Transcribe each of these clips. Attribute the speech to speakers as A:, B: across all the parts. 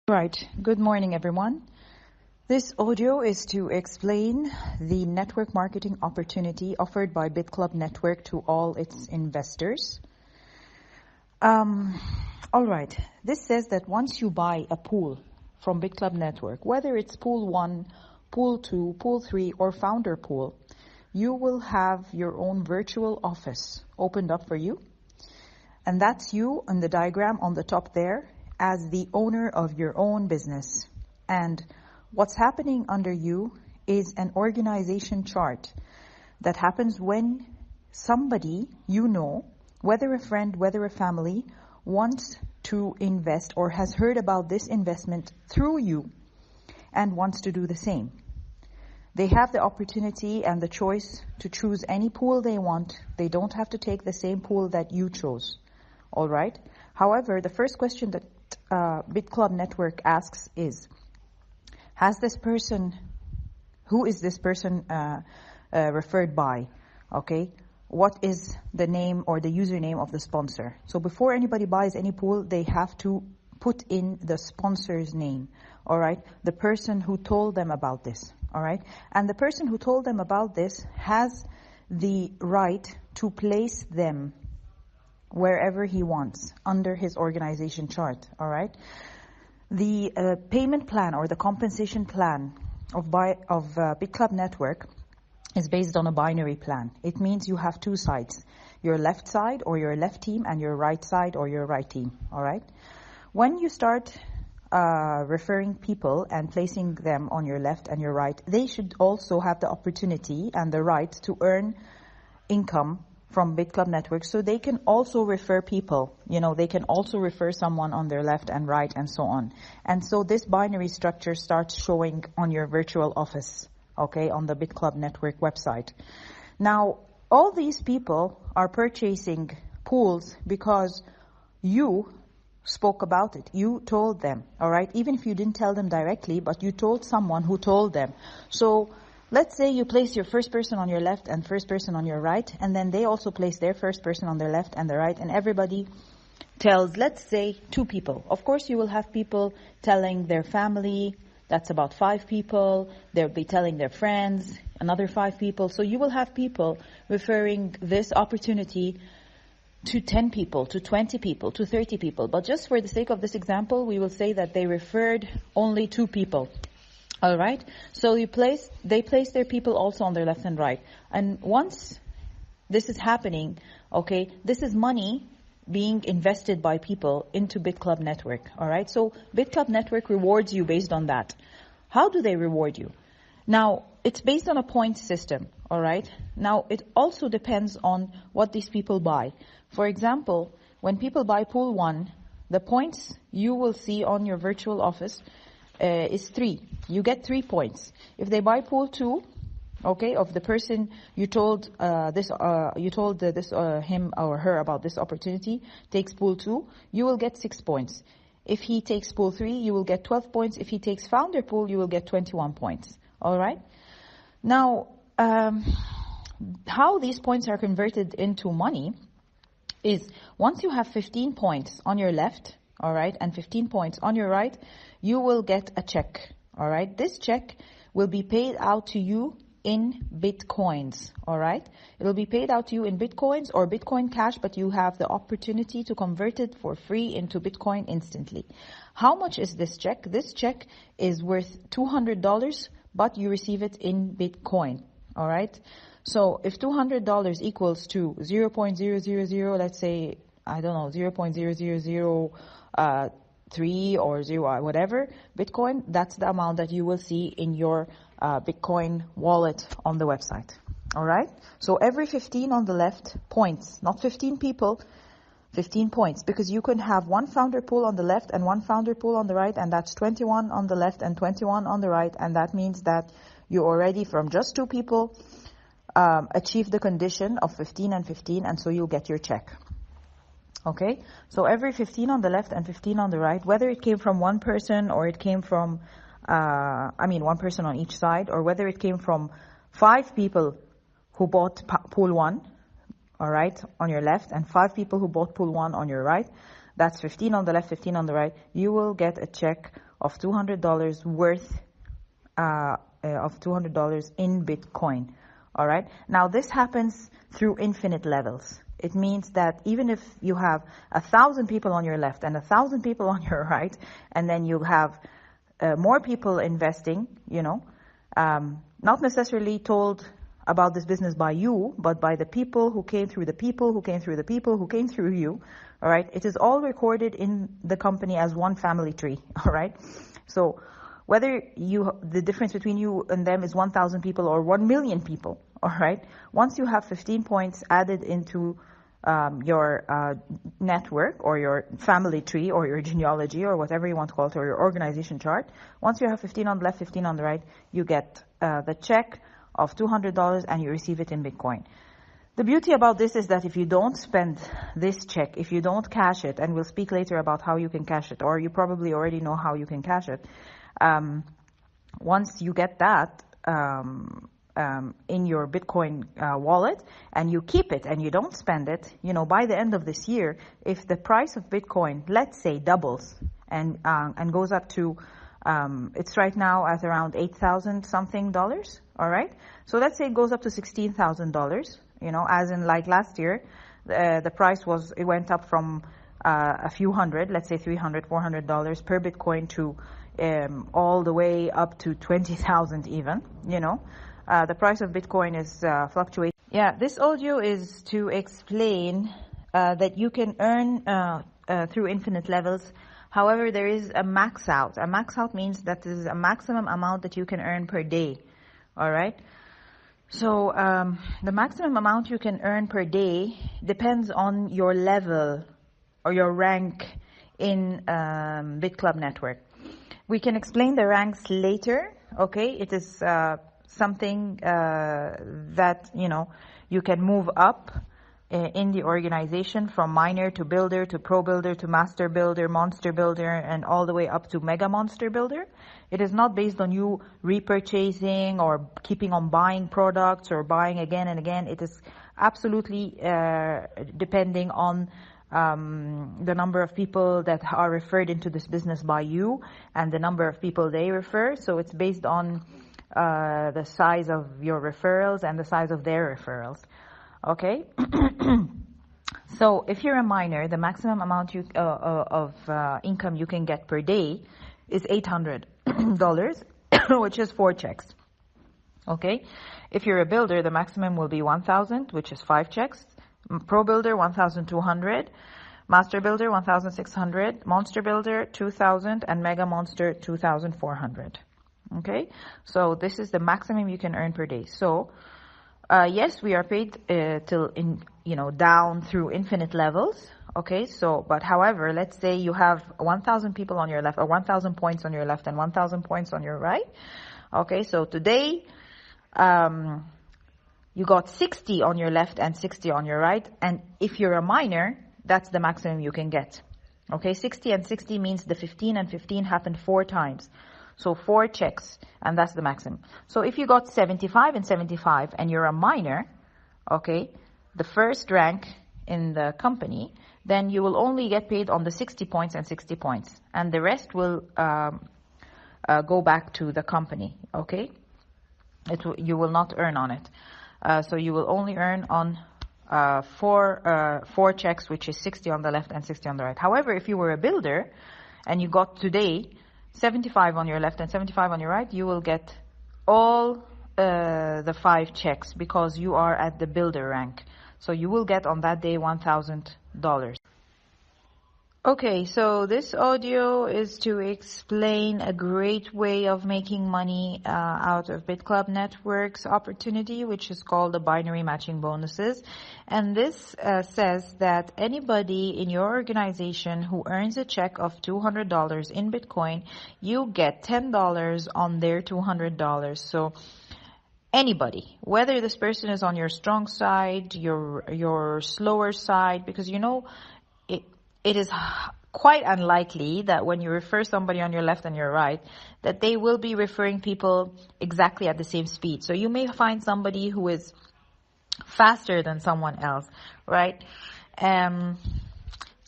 A: Right. Good morning, everyone. This audio is to explain the network marketing opportunity offered by BitClub Network to all its investors. All right. This says that once you buy a pool from BitClub Network, whether it's Pool 1, Pool 2, Pool 3, or Founder Pool, you will have your own virtual office opened up for you. And that's you in the diagram on the top there as the owner of your own business. And what's happening under you is an organization chart that happens when somebody you know, whether a friend, whether a family, wants to invest or has heard about this investment through you and wants to do the same. They have the opportunity and the choice to choose any pool they want. They don't have to take the same pool that you chose. All right? However, the first question that BitClub Network asks is, who is this person referred by? Okay, what is the name or the username of the sponsor? So before anybody buys any pool, they have to put in the sponsor's name, all right? The person who told them about this, all right? And the person who told them about this has the right to place them wherever he wants under his organization chart, all right? The payment plan or the compensation plan of BitClub Network is based on a binary plan. It means you have two sides, your left side or your left team and your right side or your right team, all right? When you start referring people and placing them on your left and your right, they should also have the opportunity and the right to earn income from BitClub Network, so they can also refer people. You know, they can also refer someone on their left and right and so on. And so this binary structure starts showing on your virtual office, okay, on the BitClub Network website. Now, all these people are purchasing pools because you spoke about it. You told them, all right? Even if you didn't tell them directly, but you told someone who told them. So let's say you place your first person on your left and first person on your right, and then they also place their first person on their left and their right, and everybody tells, let's say, 2 people. Of course, you will have people telling their family, that's about 5 people. They'll be telling their friends, another 5 people. So you will have people referring this opportunity to 10 people, to 20 people, to 30 people. But just for the sake of this example, we will say that they referred only 2 people. All right, so they place their people also on their left and right. And once this is happening, okay, this is money being invested by people into BitClub Network, all right? So BitClub Network rewards you based on that. How do they reward you? Now, it's based on a point system, all right? Now, it also depends on what these people buy. For example, when people buy Pool 1, the points you will see on your virtual office is 3. You get 3 points. If they buy Pool 2, okay, of the person you told him or her about this opportunity, takes Pool 2, you will get 6 points. If he takes Pool 3, you will get 12 points. If he takes Founder Pool, you will get 21 points. All right? Now, how these points are converted into money is once you have 15 points on your left, all right, and 15 points on your right, you will get a check, all right? This check will be paid out to you in Bitcoins, all right? It will be paid out to you in Bitcoins or Bitcoin Cash, but you have the opportunity to convert it for free into Bitcoin instantly. How much is this check? This check is worth $200, but you receive it in Bitcoin, all right? So if $200 equals to 0.000, let's say, I don't know, 0.0003 or 0 whatever Bitcoin, that's the amount that you will see in your Bitcoin wallet on the website. All right? So every 15 on the left points, not 15 people, 15 points, because you can have one founder pool on the left and one founder pool on the right, and that's 21 on the left and 21 on the right, and that means that you already, from just 2 people, achieve the condition of 15 and 15, and so you'll get your check. Okay, so every 15 on the left and 15 on the right, whether it came from one person or it came from, one person on each side, or whether it came from 5 people who bought pool 1, all right, on your left, and 5 people who bought pool 1 on your right, that's 15 on the left, 15 on the right, you will get a check of $200 worth of $200 in Bitcoin. All right. Now this happens through infinite levels. It means that even if you have 1,000 people on your left and 1,000 people on your right, and then you have more people investing, not necessarily told about this business by you, but by the people who came through the people who came through the people who came through you. All right. It is all recorded in the company as one family tree. All right. So whether the difference between you and them is 1,000 people or 1 million people, all right? Once you have 15 points added into your network or your family tree or your genealogy or whatever you want to call it, or your organization chart, once you have 15 on the left, 15 on the right, you get the check of $200 and you receive it in Bitcoin. The beauty about this is that if you don't spend this check, if you don't cash it, and we'll speak later about how you can cash it, or you probably already know how you can cash it, once you get that in your Bitcoin wallet and you keep it and you don't spend it, by the end of this year, if the price of Bitcoin, let's say, doubles and goes up to, it's right now at around $8,000 something dollars, all right? So let's say it goes up to $16,000, as in like last year, the price it went up from a few hundred, let's say $300, $400 per Bitcoin to all the way up to 20,000 even, the price of Bitcoin is fluctuating. Yeah, this audio is to explain that you can earn through infinite levels. However, there is a max out. A max out means that there is a maximum amount that you can earn per day. All right. So the maximum amount you can earn per day depends on your level or your rank in BitClub network. We can explain the ranks later, okay? It is something that, you can move up in the organization from miner to builder to pro builder to master builder, monster builder, and all the way up to mega monster builder. It is not based on you repurchasing or keeping on buying products or buying again and again. It is absolutely depending on the number of people that are referred into this business by you and the number of people they refer. So it's based on the size of your referrals and the size of their referrals. Okay? So if you're a miner, the maximum amount of income you can get per day is $800, which is 4 checks. Okay? If you're a builder, the maximum will be 1,000, which is 5 checks. Pro Builder 1,200, Master Builder 1,600, Monster Builder 2,000, and Mega Monster 2,400. Okay, so this is the maximum you can earn per day. So yes, we are paid down through infinite levels. Okay, so but however, let's say you have 1,000 people on your left, or 1,000 points on your left, and 1,000 points on your right. Okay, so today you got 60 on your left and 60 on your right. And if you're a miner, that's the maximum you can get. Okay, 60 and 60 means the 15 and 15 happened 4 times. So 4 checks, and that's the maximum. So if you got 75 and 75 and you're a miner, okay, the first rank in the company, then you will only get paid on the 60 points and 60 points. And the rest will go back to the company, okay? You will not earn on it. So you will only earn on 4 checks, which is 60 on the left and 60 on the right. However, if you were a builder and you got today 75 on your left and 75 on your right, you will get all the 5 checks because you are at the builder rank. So you will get on that day $1,000. Okay, so this audio is to explain a great way of making money out of BitClub Network's opportunity, which is called the binary matching bonuses. And this says that anybody in your organization who earns a check of $200 in Bitcoin, you get $10 on their $200. So anybody, whether this person is on your strong side, your slower side, because it is quite unlikely that when you refer somebody on your left and your right, that they will be referring people exactly at the same speed. So you may find somebody who is faster than someone else, right?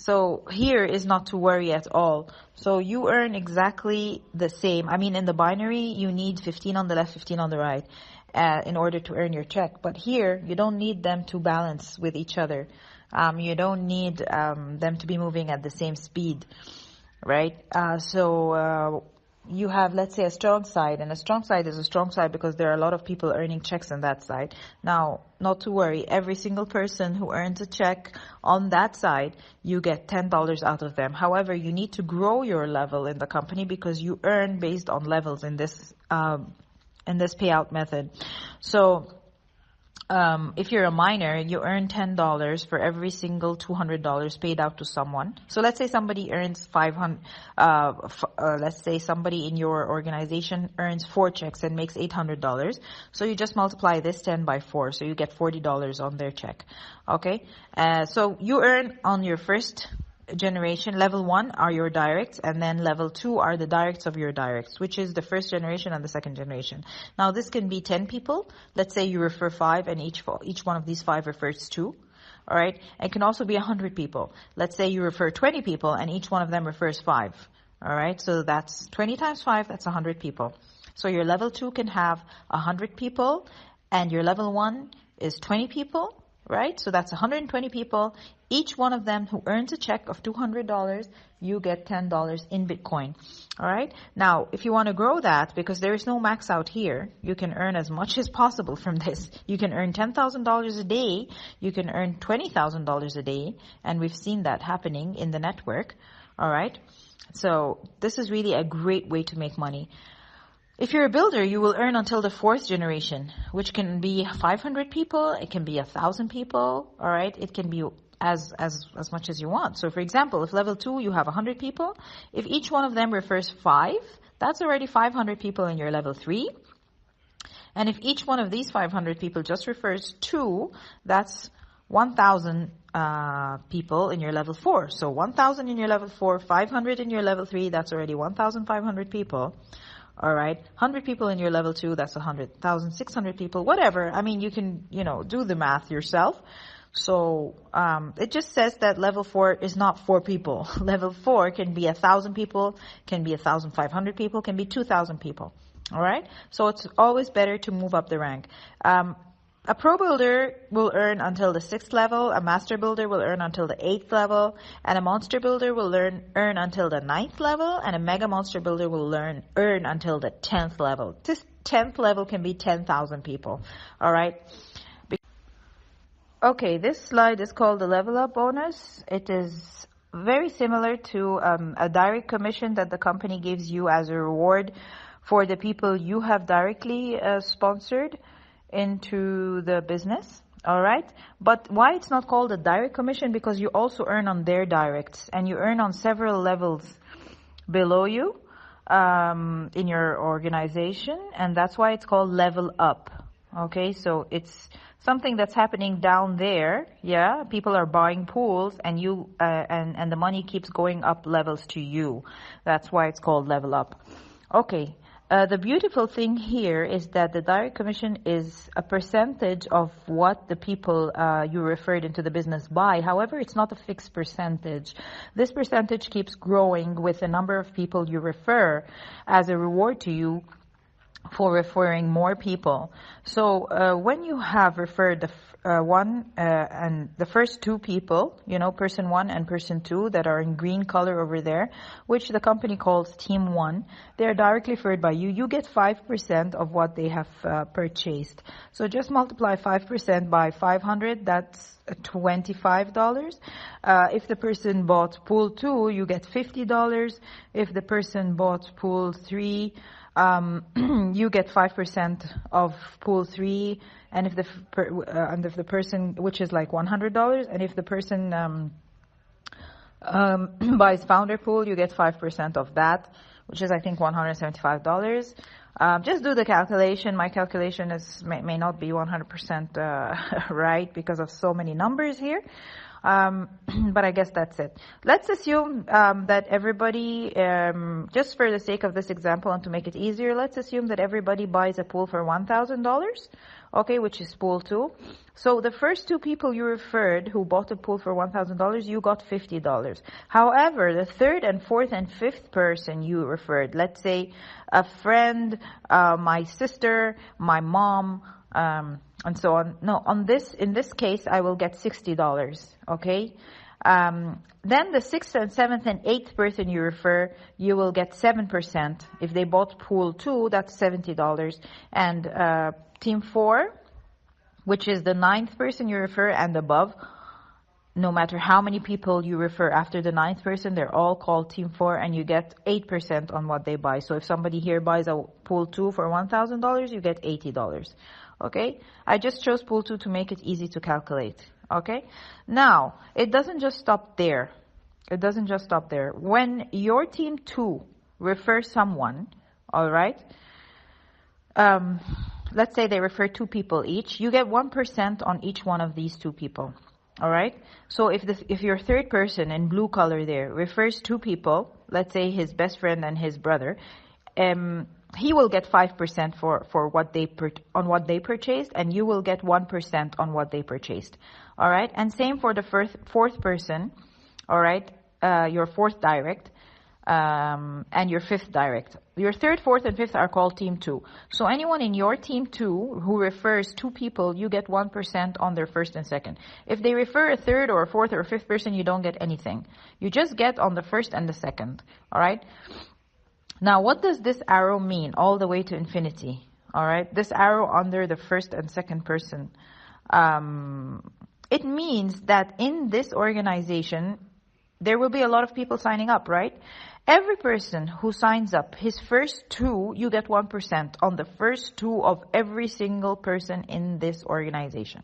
A: So here is not to worry at all. So you earn exactly the same. I mean, in the binary, you need 15 on the left, 15 on the right in order to earn your check. But here, you don't need them to balance with each other. You don't need them to be moving at the same speed, right? So you have, let's say, a strong side, and a strong side is a strong side because there are a lot of people earning checks on that side. Now, not to worry, every single person who earns a check on that side, you get $10 out of them. However, you need to grow your level in the company because you earn based on levels in this payout method. So if you're a miner, you earn $10 for every single $200 paid out to someone. So let's say somebody earns 500. Let's say somebody in your organization earns 4 checks and makes $800. So you just multiply this 10 by 4. So you get $40 on their check. Okay. So you earn on your first generation. Level 1 are your directs, and then level 2 are the directs of your directs, which is the first generation and the second generation. Now this can be 10 people. Let's say you refer 5 and each one of these 5 refers 2. All right. It can also be 100 people. Let's say you refer 20 people and each one of them refers 5. All right. So that's 20 times 5. That's 100 people. So your level 2 can have 100 people and your level 1 is 20 people. Right? So that's 120 people. Each one of them who earns a check of $200, you get $10 in Bitcoin. All right? Now, if you want to grow that, because there is no max out here, you can earn as much as possible from this. You can earn $10,000 a day. You can earn $20,000 a day. And we've seen that happening in the network. All right? So this is really a great way to make money. If you're a builder, you will earn until the 4th generation, which can be 500 people. It can be 1,000 people. All right. It can be as much as you want. So for example, if level 2, you have 100 people. If each one of them refers 5, that's already 500 people in your level 3. And if each one of these 500 people just refers 2, that's 1,000 people in your level 4. So 1,000 in your level 4, 500 in your level 3, that's already 1,500 people. All right. 100 people in your level 2, that's 100,000, 600 people, whatever. I mean, you can, do the math yourself. So, it just says that level 4 is not 4 people. Level 4 can be 1,000 people, can be 1,500 people, can be 2,000 people. All right. So it's always better to move up the rank. A pro builder will earn until the 6th level, a master builder will earn until the 8th level, and a monster builder will earn until the 9th level, and a mega monster builder will earn until the 10th level. This 10th level can be 10,000 people. All right. Okay, this slide is called the level up bonus. It is very similar to a direct commission that the company gives you as a reward for the people you have directly sponsored into the business. All right. But why it's not called a direct commission? Because you also earn on their directs, and you earn on several levels below you in your organization, and that's why it's called level up. Okay, so it's something that's happening down there. Yeah, people are buying pools, and you and the money keeps going up levels to you. That's why it's called level up. Okay. The beautiful thing here is that the direct commission is a percentage of what the people you referred into the business buy. However, it's not a fixed percentage. This percentage keeps growing with the number of people you refer as a reward to you for referring more people. So when you have referred the and the first 2 people, person 1 and person 2 that are in green color over there, which the company calls team 1, they're directly referred by you. You get 5% of what they have purchased. So just multiply 5% by 500, that's $25. If the person bought pool 2, you get $50. If the person bought pool 3, you get 5% of pool 3, and if the person, which is like $100, and if the person buys founder pool, you get 5% of that, which is I think $175. Just do the calculation. My calculation may not be 100% right because of so many numbers here. But I guess that's it. Let's assume that everybody, just for the sake of this example and to make it easier, let's assume that everybody buys a pool for $1,000, okay, which is pool 2. So the first 2 people you referred who bought a pool for $1,000, you got $50. However, the third and fourth and fifth person you referred, let's say a friend, my sister, my mom, and so on. No, in this case, I will get $60, okay? Then the 6th and 7th and 8th person you refer, you will get 7%. If they bought pool 2, that's $70. And team 4, which is the 9th person you refer and above, no matter how many people you refer after the 9th person, they're all called team 4, and you get 8% on what they buy. So if somebody here buys a pool 2 for $1,000, you get $80. Okay? I just chose pool 2 to make it easy to calculate. Okay? Now, it doesn't just stop there. It doesn't just stop there. When your team 2 refers someone, all right, let's say they refer 2 people each, you get 1% on each one of these 2 people. All right? So if your third person in blue color there refers 2 people, let's say his best friend and his brother, he will get 5% for what they purchased, and you will get 1% on what they purchased. All right? And same for the fourth person, all right? Your fourth direct, and your fifth direct. Your third, fourth, and fifth are called team 2. So anyone in your team 2 who refers 2 people, you get 1% on their first and second. If they refer a third or a fourth or a fifth person, you don't get anything. You just get on the first and the second. All right? Now, what does this arrow mean all the way to infinity? All right? This arrow under the first and second person. It means that in this organization, there will be a lot of people signing up, right? Every person who signs up, his first 2, you get 1% on the first 2 of every single person in this organization.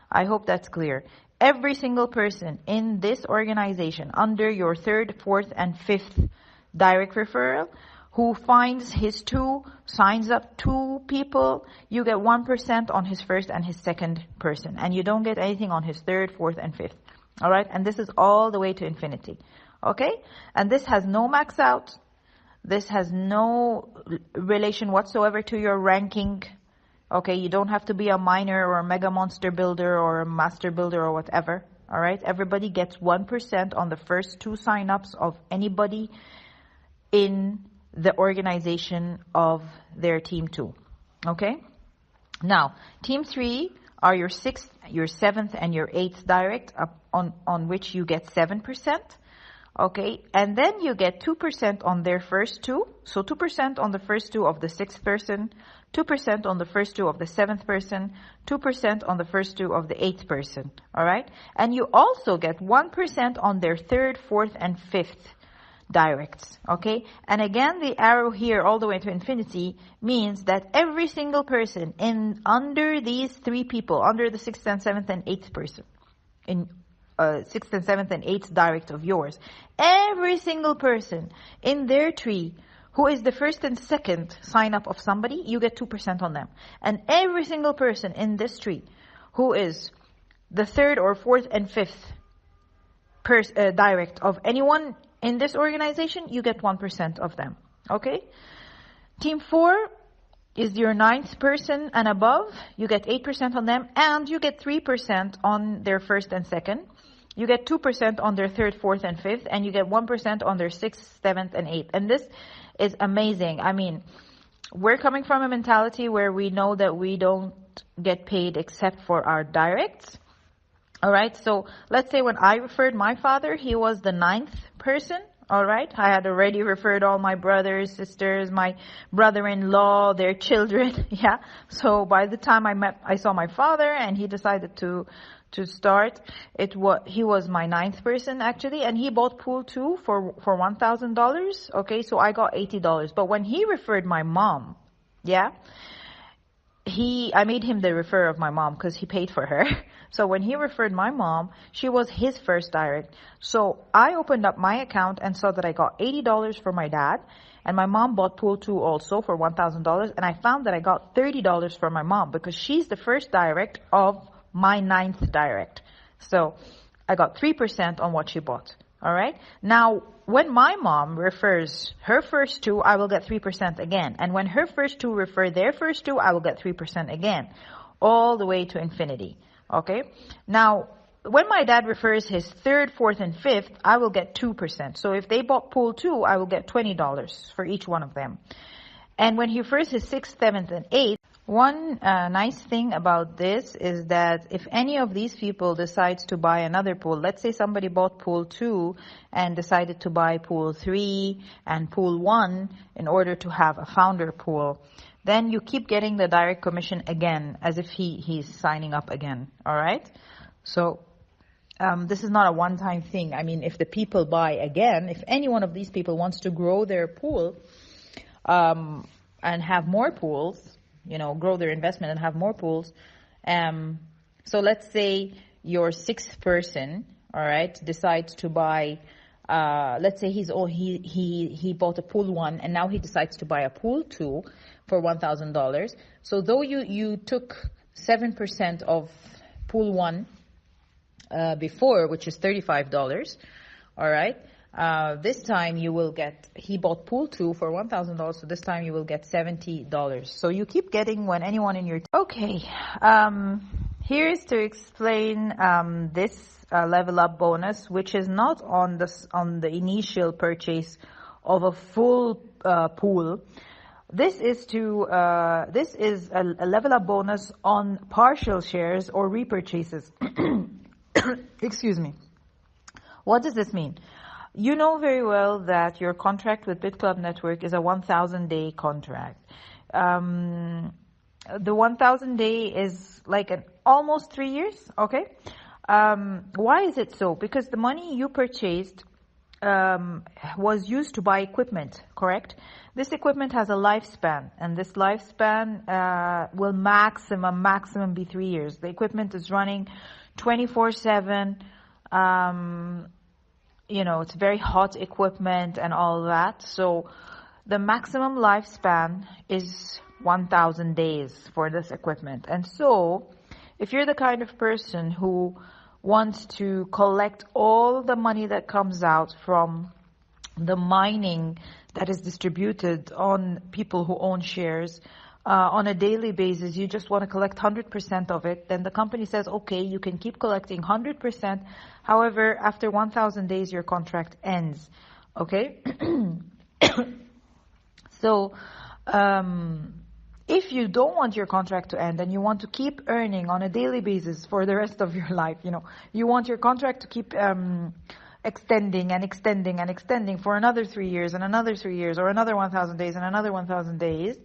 A: I hope that's clear. Every single person in this organization under your third, fourth, and fifth direct referral who finds his 2, signs up 2 people, you get 1% on his first and his second person. And you don't get anything on his third, fourth, and fifth. All right? And this is all the way to infinity. Okay? And this has no max out. This has no relation whatsoever to your ranking. Okay? You don't have to be a miner or a mega monster builder or a master builder or whatever. All right? Everybody gets 1% on the first 2 signups of anybody in the organization of their team 2. Okay? Now, team 3 are your 6th, your 7th, and your 8th direct, on which you get 7%. Okay? And then you get 2% on their first 2. So 2% on the first 2 of the 6th person, 2% on the first 2 of the 7th person, 2% on the first 2 of the 8th person. All right? And you also get 1% on their third, fourth, and fifth directs. Okay? And again, the arrow here all the way to infinity means that every single person under these 3 people, under the 6th and 7th and 8th person, in 6th and 7th and 8th direct of yours, every single person in their tree who is the first and second sign up of somebody, you get 2% on them. And every single person in this tree who is the third or fourth and fifth direct of anyone in this organization, you get 1% of them. Okay? Team 4 is your 9th person and above. You get 8% on them, and you get 3% on their first and second. You get 2% on their third, fourth, and fifth, and you get 1% on their 6th, 7th, and 8th. And this is amazing. I mean, we're coming from a mentality where we know that we don't get paid except for our directs. All right, so let's say when I referred my father, he was the 9th person. All right, I had already referred all my brothers, sisters, my brother-in-law, their children. Yeah, so by the time I saw my father, and he decided to start. He was my 9th person actually, and he bought pool 2 for $1,000. Okay, so I got $80. But when he referred my mom, yeah, I made him the referrer of my mom because he paid for her. So when he referred my mom, she was his first direct. So I opened up my account and saw that I got $80 for my dad, and my mom bought pool 2 also for $1,000, and I found that I got $30 for my mom because she's the first direct of my 9th direct. So I got 3% on what she bought. All right. Now, when my mom refers her first two, I will get 3% again. And when her first two refer their first two, I will get 3% again. All the way to infinity. Okay. Now, when my dad refers his third, fourth, and fifth, I will get 2%. So if they bought pool 2, I will get $20 for each one of them. And when he refers his sixth, seventh, and eighth, one nice thing about this is that if any of these people decides to buy another pool, let's say somebody bought pool 2 and decided to buy pool 3 and pool 1 in order to have a founder pool, then you keep getting the direct commission again as if he's signing up again. All right? So this is not a one-time thing. I mean, if the people buy again, if any one of these people wants to grow their pool and have more pools, grow their investment and have more pools. So let's say your sixth person, all right, decides to buy, let's say he bought a pool 1 and now he decides to buy a pool 2 for $1,000. So though you took 7% of pool 1 before, which is $35, all right, this time you will get, he bought pool 2 for $1,000, so this time you will get $70. So you keep getting when anyone in your... Okay, here is to explain this level up bonus, which is not on the initial purchase of a full pool. This is a level up bonus on partial shares or repurchases. Excuse me. What does this mean? You know very well that your contract with BitClub Network is a 1,000-day contract. The 1,000 day is like almost 3 years, okay? Why is it so? Because the money you purchased was used to buy equipment, correct? This equipment has a lifespan, and this lifespan will maximum be 3 years. The equipment is running 24/7. It's very hot equipment and all that. So the maximum lifespan is 1,000 days for this equipment. And so if you're the kind of person who wants to collect all the money that comes out from the mining that is distributed on people who own shares on a daily basis, you just want to collect 100% of it, then the company says, okay, you can keep collecting 100%. However, after 1,000 days, your contract ends. Okay? So, if you don't want your contract to end and you want to keep earning on a daily basis for the rest of your life, you want your contract to keep extending and extending and extending for another 3 years and another 3 years or another 1,000 days and another 1,000 days,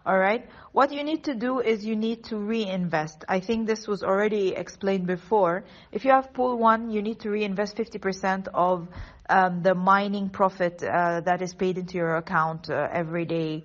A: all right? What you need to do is you need to reinvest. I think this was already explained before. If you have pool 1, you need to reinvest 50% of the mining profit that is paid into your account every day,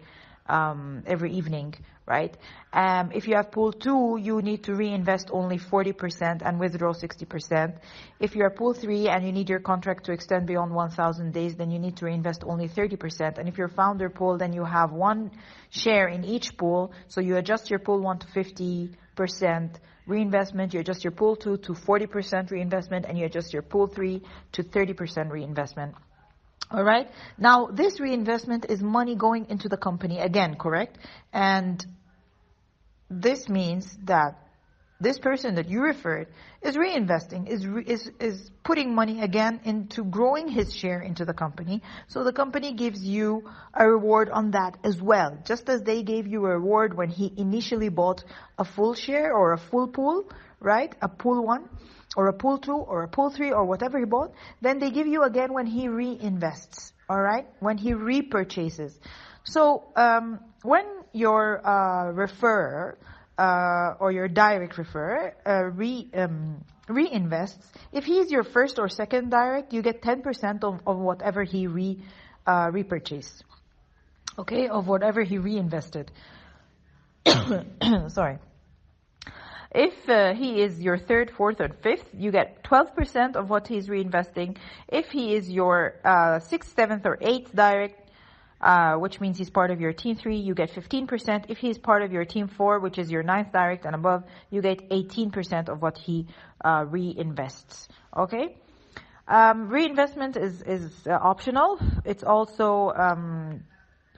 A: every evening, right? If you have pool 2, you need to reinvest only 40% and withdraw 60%. If you are pool 3 and you need your contract to extend beyond 1,000 days, then you need to reinvest only 30%. And if you're founder pool, then you have one share in each pool. So you adjust your pool 1 to 50% reinvestment, you adjust your pool 2 to 40% reinvestment, and you adjust your pool 3 to 30% reinvestment. All right. Now, this reinvestment is money going into the company again, correct? And this means that this person that you referred is reinvesting, is putting money again into growing his share into the company. So the company gives you a reward on that as well, just as they gave you a reward when he initially bought a full share or a full pool, right? A pool 1. Or a pool 2, or a pool 3, or whatever he bought, then they give you again when he reinvests, all right? When he repurchases. So, when your referrer, or your direct referrer, reinvests, if he's your first or second direct, you get 10% of whatever he repurchased. Okay? Of whatever he reinvested. Sorry. If he is your third, fourth, or fifth, you get 12% of what he's reinvesting. If he is your sixth, seventh, or eighth direct, which means he's part of your team 3, you get 15%. If he's part of your team 4, which is your 9th direct and above, you get 18% of what he reinvests. Okay? Reinvestment is optional. It's also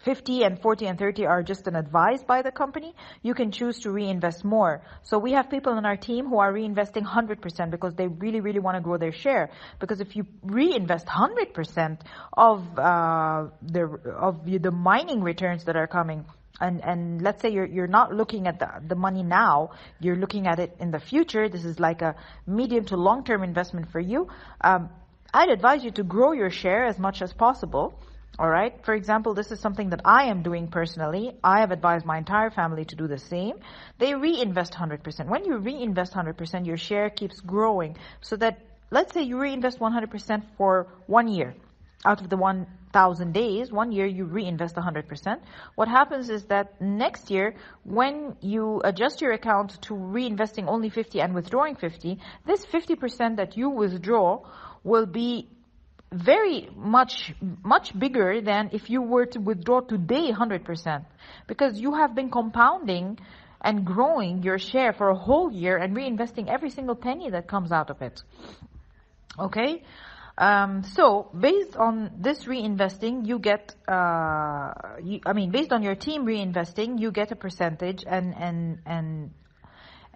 A: 50 and 40 and 30 are just an advice by the company. You can choose to reinvest more. So we have people in our team who are reinvesting 100% because they really, really want to grow their share. Because if you reinvest 100% of the mining returns that are coming, and let's say you're not looking at the money now, you're looking at it in the future. This is like a medium to long-term investment for you. I'd advise you to grow your share as much as possible. All right. For example, this is something that I am doing personally. I have advised my entire family to do the same. They reinvest 100%. When you reinvest 100%, your share keeps growing. So that, let's say you reinvest 100% for 1 year. Out of the 1,000 days, 1 year you reinvest 100%. What happens is that next year, when you adjust your account to reinvesting only 50 and withdrawing 50, this 50% that you withdraw will be very much bigger than if you were to withdraw today 100%, because you have been compounding and growing your share for a whole year and reinvesting every single penny that comes out of it. Okay? So based on this reinvesting, you get, based on your team reinvesting, you get a percentage,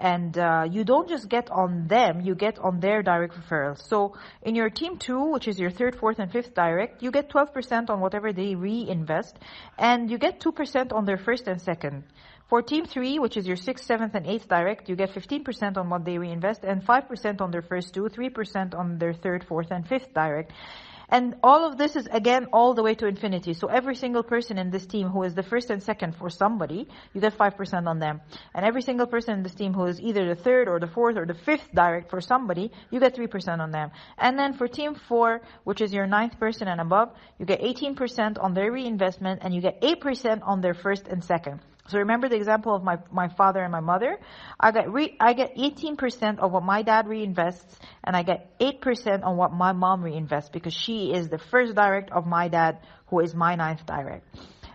A: and you don't just get on them, you get on their direct referrals. So in your team 2, which is your 3rd, 4th, and 5th direct, you get 12% on whatever they reinvest, and you get 2% on their 1st and 2nd. For team 3, which is your 6th, 7th, and 8th direct, you get 15% on what they reinvest, and 5% on their first 2, 3% on their 3rd, 4th, and 5th direct. And all of this is, again, all the way to infinity. So every single person in this team who is the 1st and 2nd for somebody, you get 5% on them. And every single person in this team who is either the 3rd or the 4th or the 5th direct for somebody, you get 3% on them. And then for team 4, which is your 9th person and above, you get 18% on their reinvestment, and you get 8% on their 1st and 2nd. So remember the example of my father and my mother. I get 18% of what my dad reinvests, and I get 8% on what my mom reinvests, because she is the 1st direct of my dad, who is my 9th direct.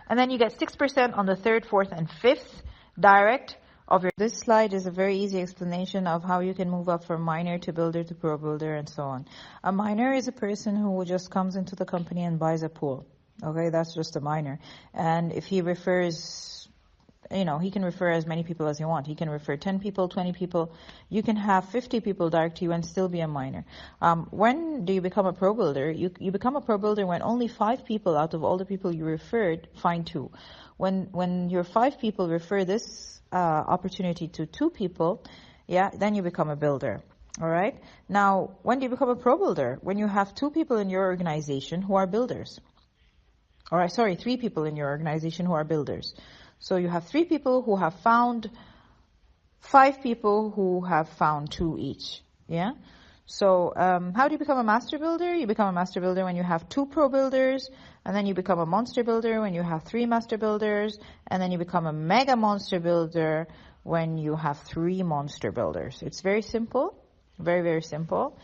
A: And then you get 6% on the 3rd, 4th, and 5th direct of your... This slide is a very easy explanation of how you can move up from miner to builder to pro builder and so on. A miner is a person who just comes into the company and buys a pool. Okay, that's just a miner. And if he refers... he can refer as many people as you want. He can refer 10 people, 20 people. You can have 50 people direct to you and still be a miner. When do you become a pro builder? You become a pro builder when only 5 people out of all the people you referred find 2. When your 5 people refer this opportunity to 2 people, then you become a builder. All right? Now, when do you become a pro builder? When you have 2 people in your organization who are builders. All right, 3 people in your organization who are builders. So you have 3 people who have found 5 people who have found 2 each. Yeah? So how do you become a master builder? You become a master builder when you have 2 pro builders, and then you become a monster builder when you have 3 master builders, and then you become a mega monster builder when you have 3 monster builders. It's very simple. Very, very simple.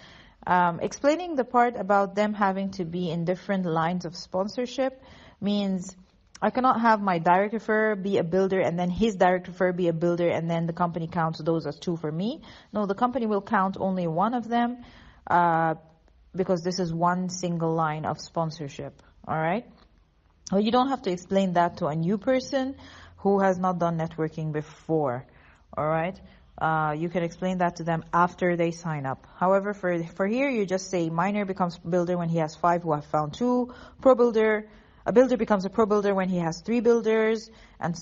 A: Explaining the part about them having to be in different lines of sponsorship means... I cannot have my direct referrer be a builder and then his direct referrer be a builder and then the company counts those as 2 for me. No, the company will count only one of them because this is one single line of sponsorship. All right? Well, you don't have to explain that to a new person who has not done networking before. All right? You can explain that to them after they sign up. However, for here, you just say miner becomes builder when he has 5 who have found 2. Pro builder... A builder becomes a pro builder when he has 3 builders, and